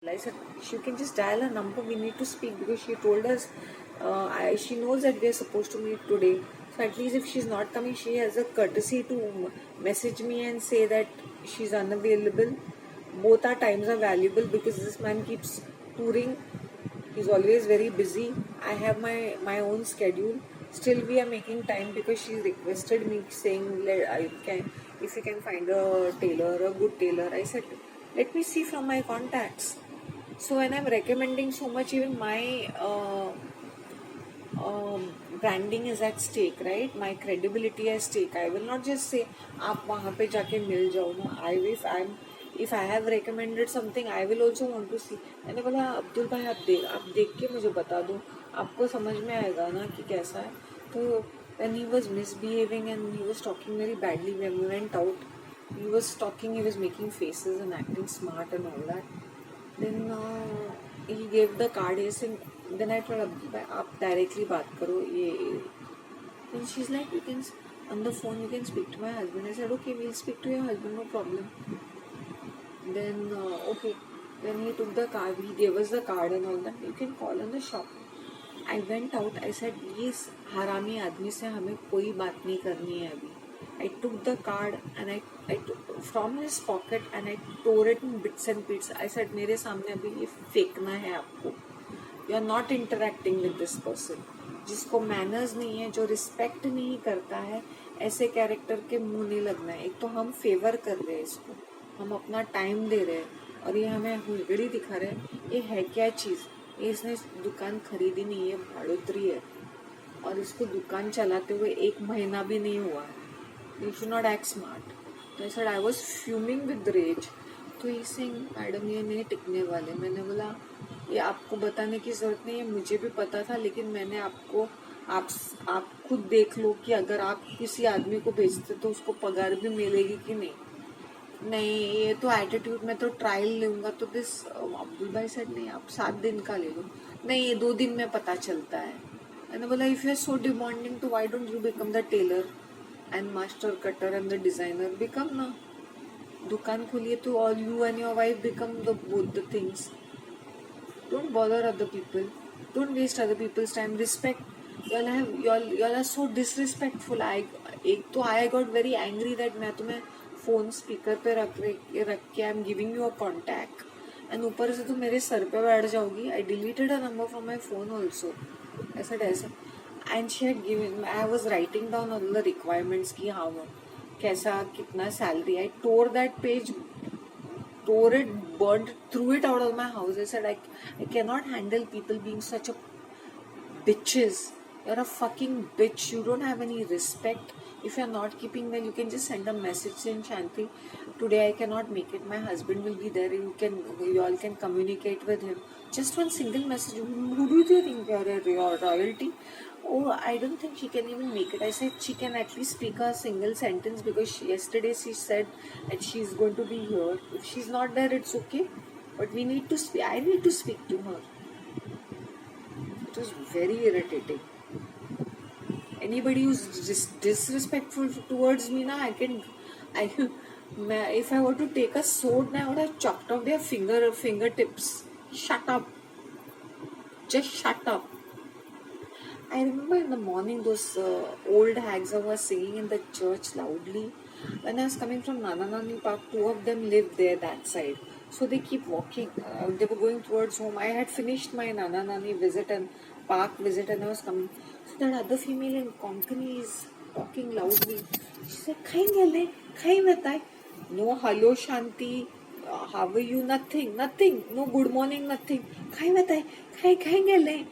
I said, she can just dial a number. We need to speak because she told us she knows that we are supposed to meet today. So at least if she's not coming, she has a courtesy to message me and say that she's unavailable. Both our times are valuable because this man keeps touring. He's always very busy. I have my own schedule. Still, we are making time because she requested me, saying, if you can find a tailor, a good tailor." I said, let me see from my contacts. So when I'm recommending so much, even my branding is at stake, right? My credibility at stake. I will not just say आप वहाँ पे जाके मिल जाओ ना. If I have recommended something, I will also want to see. मैंने बोला अब्दुल भाई आप देख के मुझे बता दो, आपको समझ में आएगा ना कि कैसा है. तो when he was misbehaving and he was talking very badly, when we went out, he was making faces and acting smart and all that. Then he gave the card. Then I told her, आप directly बात करो ये. Then she's like, you can on the phone you can speak to my husband. I said, okay, we'll speak to your husband, no problem. Then okay. Then he took the card. He gave us the card and all that. You can call on the shop. I went out. I said, ये हरामी आदमी से हमें कोई बात नहीं करनी है अभी. I took the card and I took from his pocket and I tore it in bits and bits. I said, मेरे सामने अभी ये फेंकना है आपको. You are not interacting with this person. जिसको मैनर्स नहीं है, जो रिस्पेक्ट नहीं करता है, ऐसे कैरेक्टर के मुंह नहीं लगना है. एक तो हम फेवर कर रहे हैं इसको, हम अपना टाइम दे रहे हैं और ये हमें हुलगड़ी दिखा रहे हैं. ये है क्या चीज़? ये इसने दुकान खरीदी नहीं है, भाड़ोतरी है और इसको दुकान चलाते हुए 1 महीना भी नहीं हुआ है. You should not act smart. तो I said I was fuming with rage. तो ही सिंह मैडम ये नहीं टिकने वाले. मैंने बोला ये आपको बताने की जरूरत नहीं है, मुझे भी पता था, लेकिन मैंने आपको आप खुद देख लो कि अगर आप किसी आदमी को भेजते तो उसको पगार भी मिलेगी कि नहीं. नहीं ये तो एटीट्यूड में तो ट्रायल लूंगा. तो दिस अब्दुल भाई सेड नहीं, आप 7 दिन का ले लो. नहीं ये 2 दिन में पता चलता है. मैंने बोला if you are so demanding तो why don't you become the tailor and master cutter and the designer. Become na. दुकान खोलिए तो all you and your wife become both the things. Don't bother other people. Don't waste other people's time. Respect. Y'all are so disrespectful. एक तो I got very angry that मैं तुम्हें phone speaker पे रख के I'm giving you a contact and ऊपर से तुम मेरे सर पे बैठ जाओगी. I deleted a number from my phone also. ऐसा and she had given, I was writing down all the requirements कि हाँ कैसा कितना salary. I tore that page, tore it, burned, threw it out of my house. I said I cannot handle people being such a bitches. You're a fucking bitch. You don't have any respect. If you're not keeping well, you can just send a message saying, Shanti, today I cannot make it. My husband will be there. You all can communicate with him. Just one single message. Who do you think you're royalty? Oh, I don't think she can even make it. I said she can at least speak a single sentence because yesterday she said that she's going to be here. If she's not there, it's okay. But we need to speak. I need to speak to her. It was very irritating. Anybody who's disrespectful towards me, if I were to take a sword, I would have chopped off their fingertips. Shut up. Just shut up. I remember in the morning those old hags were singing in the church loudly. When I was coming from Nana Nani Park, 2 of them lived there that side. So they keep walking. They were going towards home. I had finished my Nana Nani visit and park visit and I was coming. So that other female in Konkani is talking loudly. She said, Khai batai. No hello Shanti. How are you? Nothing. No good morning, nothing. Khai batai. Khai gale.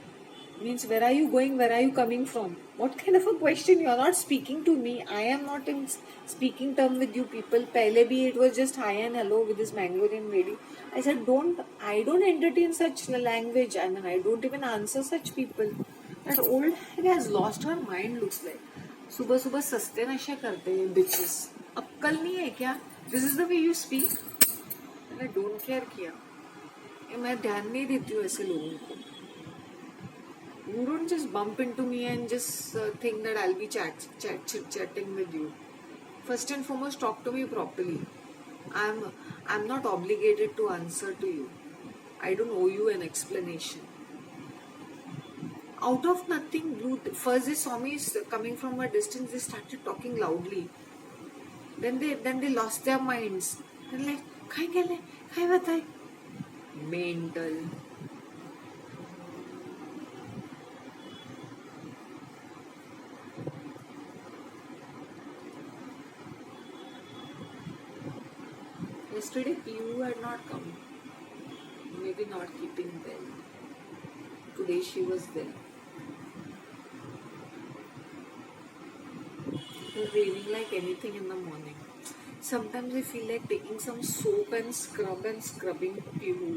Means where are you going? Where are you coming from? What kind of a question? You are not speaking to me. I am not in speaking term with you people. Pehle bhi it was just hi and hello with this Mangolian lady. I said I don't entertain such language and I don't even answer such people. That old hag has lost her mind looks like. सुबह सुबह सस्ते नशे करते हैं bitches. अक्कल नहीं है क्या? This is the way you speak. मैंने don't care किया. मैं ध्यान नहीं देती हूँ ऐसे लोगों को. You don't just bump into me and just think that I'll be chit-chatting with you. First and foremost, talk to me properly. I'm not obligated to answer to you. I don't owe you an explanation. Out of nothing, first they saw me coming from a distance, they started talking loudly. Then they lost their minds. They're like, "Kai gele? Kai batai?" Mental. Yesterday, Piyu had not come. Maybe not keeping well. Today she was there. Raining like anything in the morning. Sometimes I feel like taking some soap and scrubbing Pihu.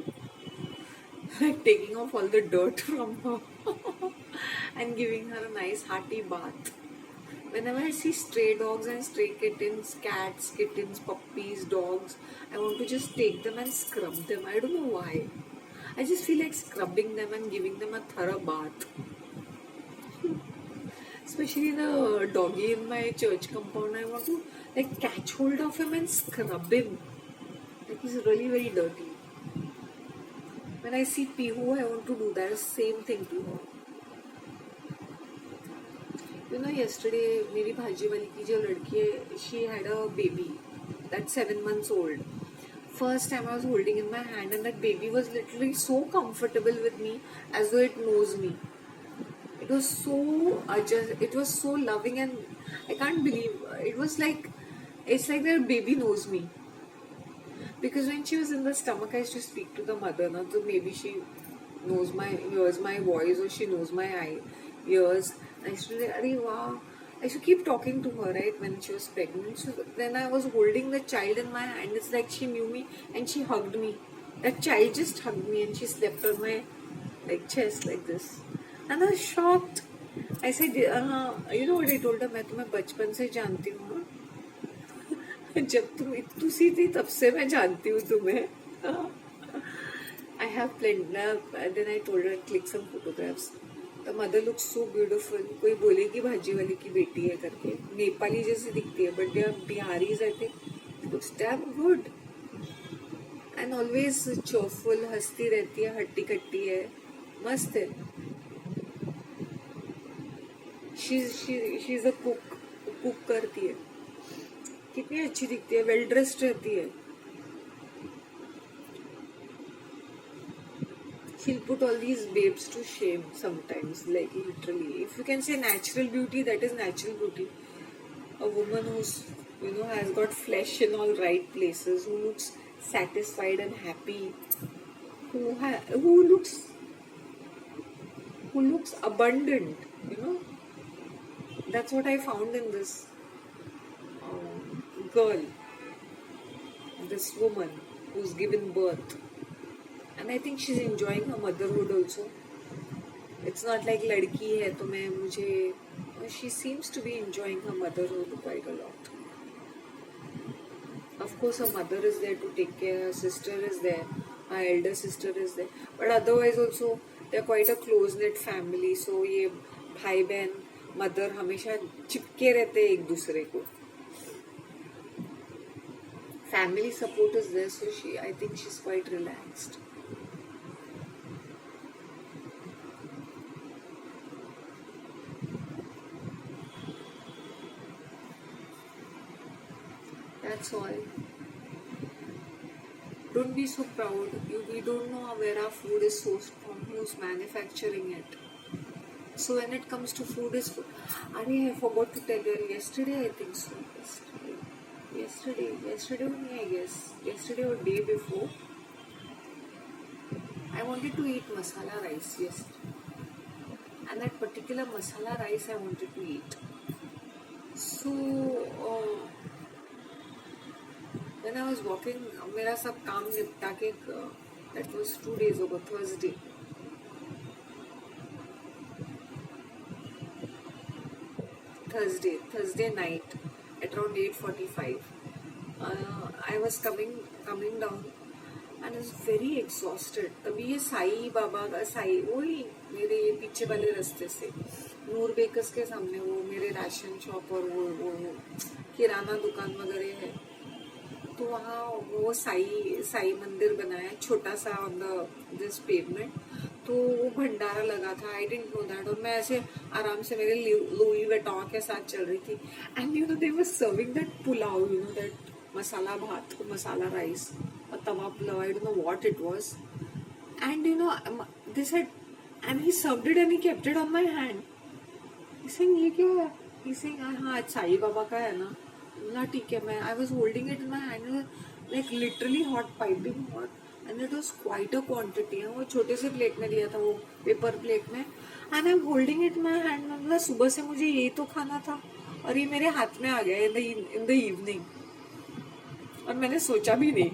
Like taking off all the dirt from her and giving her a nice hearty bath. Whenever I see stray dogs and stray kittens, cats, kittens, puppies, dogs, I want to just take them and scrub them. I don't know why. I just feel like scrubbing them and giving them a thorough bath. Especially the doggy in my church compound, I want to like catch hold of him and scrub him. Like he's really very dirty. When I see Pihu, I want to do that same thing to her. You know, yesterday, मेरी भाजी वाली की जो लड़की है, she had a baby that's 7 months old. First time I was holding in my hand, and that baby was literally so comfortable with me, as though it knows me. It was it was so loving, and I can't believe it was like, it's like that baby knows me. Because when she was in the stomach, I used to speak to the mother, not so maybe she hears my voice, or she knows my ears. I used to say, "Arey wow." I used to keep talking to her, right, when she was pregnant. So then I was holding the child in my hand. It's like she knew me and she hugged me. That child just hugged me and she slept on my chest like this. And I was shocked. I said, you know what I told her? मैं तुम्हें बचपन से जानती हूँ. जब तुम इतनी सी थी तब से मैं जानती हूँ तुम्हें. I have plenty. Then I told her, click some photographs. The mother looks so beautiful. कोई बोलेगी भाजी वाली की बेटी है करके. नेपाली जैसी दिखती है, but they are Biharis, I think. Looks damn good. And always cheerful, हंसती रहती है, हट्टी कट्टी है, मस्त है. She's a cook. कुक करती है. कितनी अच्छी दिखती है, वेल ड्रेस्ड रहती है. She'll put all these babes to shame sometimes, like literally. If you can say natural beauty, that is natural beauty. A woman who's, has got flesh in all right places, who looks satisfied and happy, who looks abundant, That's what I found in this girl, this woman who's given birth. And I think she's enjoying her motherhood also. It's not like ladki hai to she seems to be enjoying her motherhood quite a lot. Of course, her mother is there to take care, her sister is there, her elder sister is there. But otherwise also, they're quite a close-knit family. So ये भाई बहन, mother हमेशा चिपके रहते हैं एक दूसरे को. Family support is there, so I think she's quite relaxed. That's all. Don't be so proud. We don't know where our food is sourced from, who's manufacturing it. So when it comes to food, I forgot to tell you. Yesterday, I think so. Yesterday only, I guess. Yesterday or day before, I wanted to eat masala rice yesterday. And that particular masala rice I wanted to eat. So, when I was walking, मेरा सब काम निपटा के, that was 2 days ago, Thursday night at around 8:45. I was coming down and I was very exhausted. तभी ये साई बाबा का वही मेरे ये पीछे वाले रास्ते से नूर बेकर्स के सामने वो मेरे राशन शॉप और वो किराना दुकान वगैरह है. तो वहाँ वो साई साई मंदिर बना है छोटा सा ऑन द दिस पेवमेंट, तो वो भंडारा लगा था। आई डेंट नो दैट, और मैं ऐसे आराम से मेरे लुई वेटॉन के साथ चल रही थी, and you know they were serving that pulao, you know that masala bhat, masala rice और tawa pulao, I don't know what it was, and you know this had, and he served it and he kept it on my hand. ये क्या है? हाँ साई बाबा का है ना। ना ठीक है, मैं I was holding it in my hand, like literally hot, piping hot, and it was quite a quantity. वो छोटे से प्लेट में दिया था, वो पेपर प्लेट में, and I am holding it my hand. मतलब सुबह से मुझे यही तो खाना था और ये मेरे हाथ में आ गया इन द इवनिंग, और मैंने सोचा भी नहीं।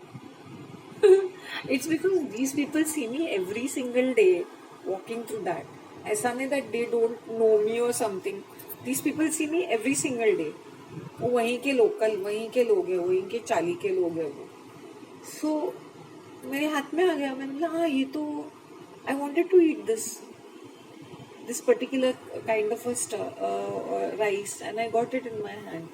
It's because these people see me every single day walking through that. ऐसा नहीं दैट दे डोंट नो मी और something, these people see me every single day. वो वहीं के लोकल, वहीं के लोग हैं, वहीं के चाली के लोग हैं वो। सो मेरे हाथ में आ गया, मैंने बोला हाँ ये तो, I wanted to eat this particular kind of rice, and I got it in my hand.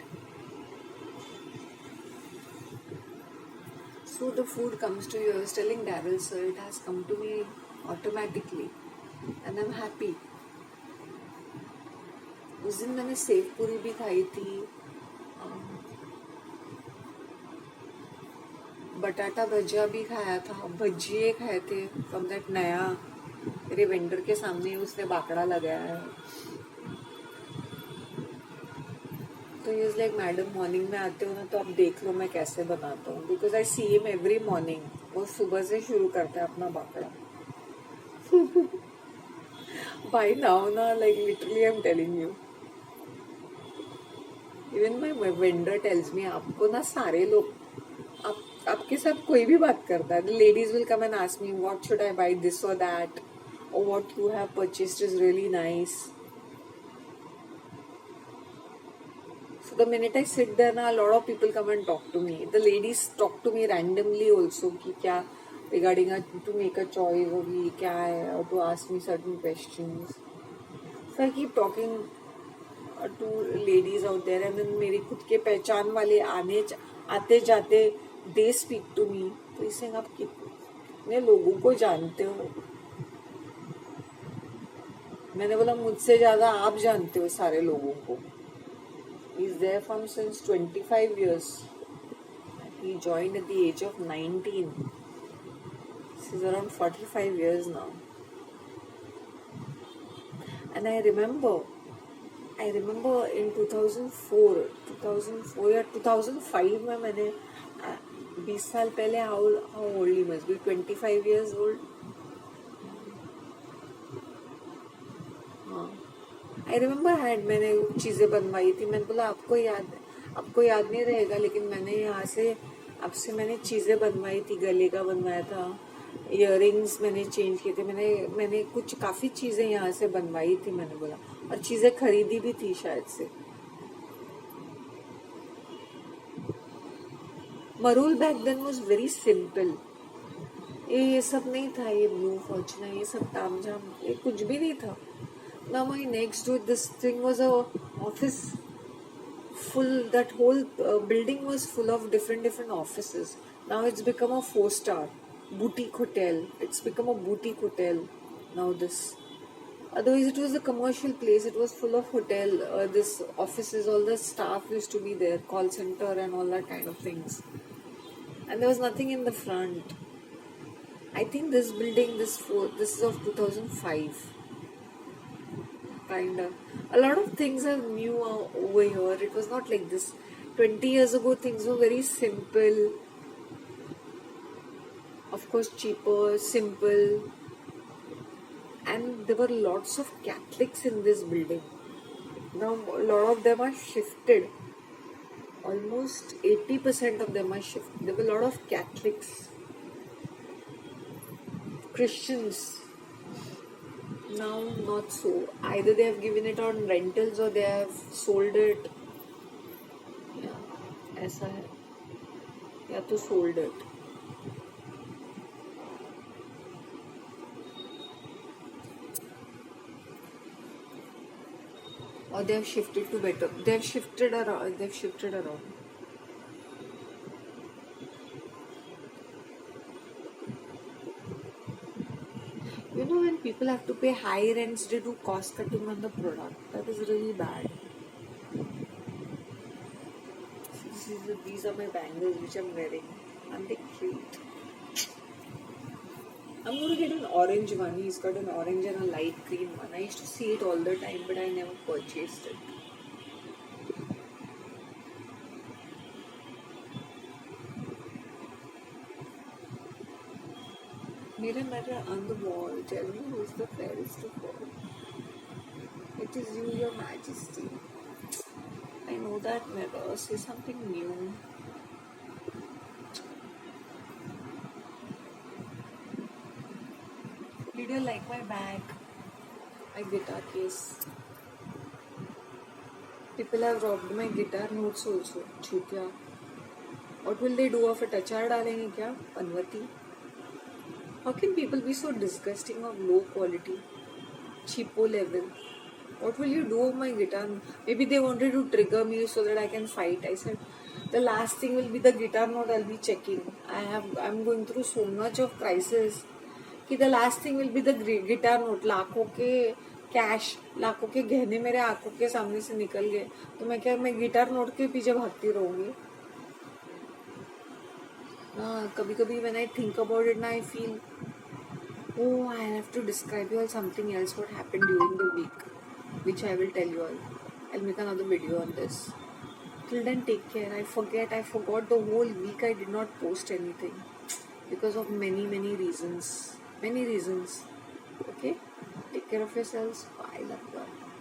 So the food comes to you. I was telling Daryl, sir, it has come to me automatically, and I'm happy. उस दिन मैंने save पूरी भी खाई थी, बटाटा भजिया भी खाया था, भजिए खाए थे फ्रॉम दैट नया मेरे वेंडर के सामने उसने बाकड़ा लगाया है. तो ये लाइक मैडम मॉर्निंग में आते हो ना तो आप देख लो मैं कैसे बनाता हूँ, because I see him every morning. वो सुबह से शुरू करते हैं अपना बाकड़ा. बाय नाउ ना, like literally I am telling you, even my vendor tells me, आपको ना सारे लोग, आपके साथ कोई भी बात करता है, ladies will come and ask me what should I buy this और दैट, और what you have purchased is really nice. So the minute I sit there ना, a lot of people come and talk to me. The ladies talk to me randomly also कि क्या regarding to make a choice or ये क्या है, or to ask me certain questions. So I keep talking to ladies out there, and then मेरे खुद के पहचान वाले आते जाते they speak to me. तो इससे आप कितने लोगों को जानते हो? मैंने बोला मुझसे ज्यादा आप जानते हो सारे लोगों को. He's there from since 25 years. He joined at the age of 19. This is around 45 years now. And I remember in 2004 या 2005 में मैंने 20 साल पहले, how old he must be, 25 years old. I remember मैंने चीज़ें बनवाई थी. मैंने बोला आपको याद नहीं रहेगा, लेकिन मैंने यहाँ से आपसे मैंने चीज़ें बनवाई थी. गले का बनवाया था, इयररिंग्स मैंने चेंज किए थे, मैंने कुछ काफ़ी चीज़ें यहाँ से बनवाई थी. मैंने बोला, और चीज़ें खरीदी भी थी शायद से. मरूल back then was very simple. ये सब नहीं था, ये ब्लू फॉर्चूनर, ये सब तामझाम, ये कुछ भी नहीं था. Now my next door, this thing was a office full. That whole building was full of different offices. Now it's become a 4-star boutique hotel. It's become a boutique hotel now. This, otherwise it was a commercial place. It was full of hotel. This offices, all the staff used to be there, call center and all that kind of things. And there was nothing in the front. I think this building, this is of 2005. Kinda. A lot of things are new over here. It was not like this. 20 years ago, things were very simple. Of course, cheaper, simple. And there were lots of Catholics in this building. Now, a lot of them are shifted. Almost 80% of them are shifted. There were a lot of Catholics. Christians. Now not so. Either they have given it on rentals or they have sold it. Yeah, ऐसा है. या तो sold it. Or they have shifted to better. They have shifted around. You know, when people have to pay high rents due to cost cutting on the product, that is really bad. These are my bangles which I'm wearing. Aren't they cute? I'm going to get an orange one. He's got an orange and a light green one. I used to see it all the time, but I never purchased it. Mirror on the wall, tell me who's the fairest of all. It is you, your majesty. I know that mirror. Say something new. Did you like my bag? My guitar case. People have robbed my guitar notes also. Chutya. What will they do of it? अचार डालेंगे क्या? Panvati. How can people be so disgusting of low quality? Cheapo level. What will you do of my guitar? Maybe they wanted to trigger me so that I can fight. I said, the last thing will be the guitar note I'll be checking. I'm going through so much of crisis. कि the last thing will be the guitar note. लाखों के cash, लाखों के गहने मेरे आंखों के सामने से निकल गए, तो मैं गिटार नोट के पीछे भागती रहूंगी? कभी कभी when I think about it, I feel, oh, I have to describe you all something else what happened during the week, which I will tell you all. I'll make another video on this. Till then, take care. I forgot the whole week. I did not post anything because of many reasons. Okay? Take care of yourselves. Bye, love you all.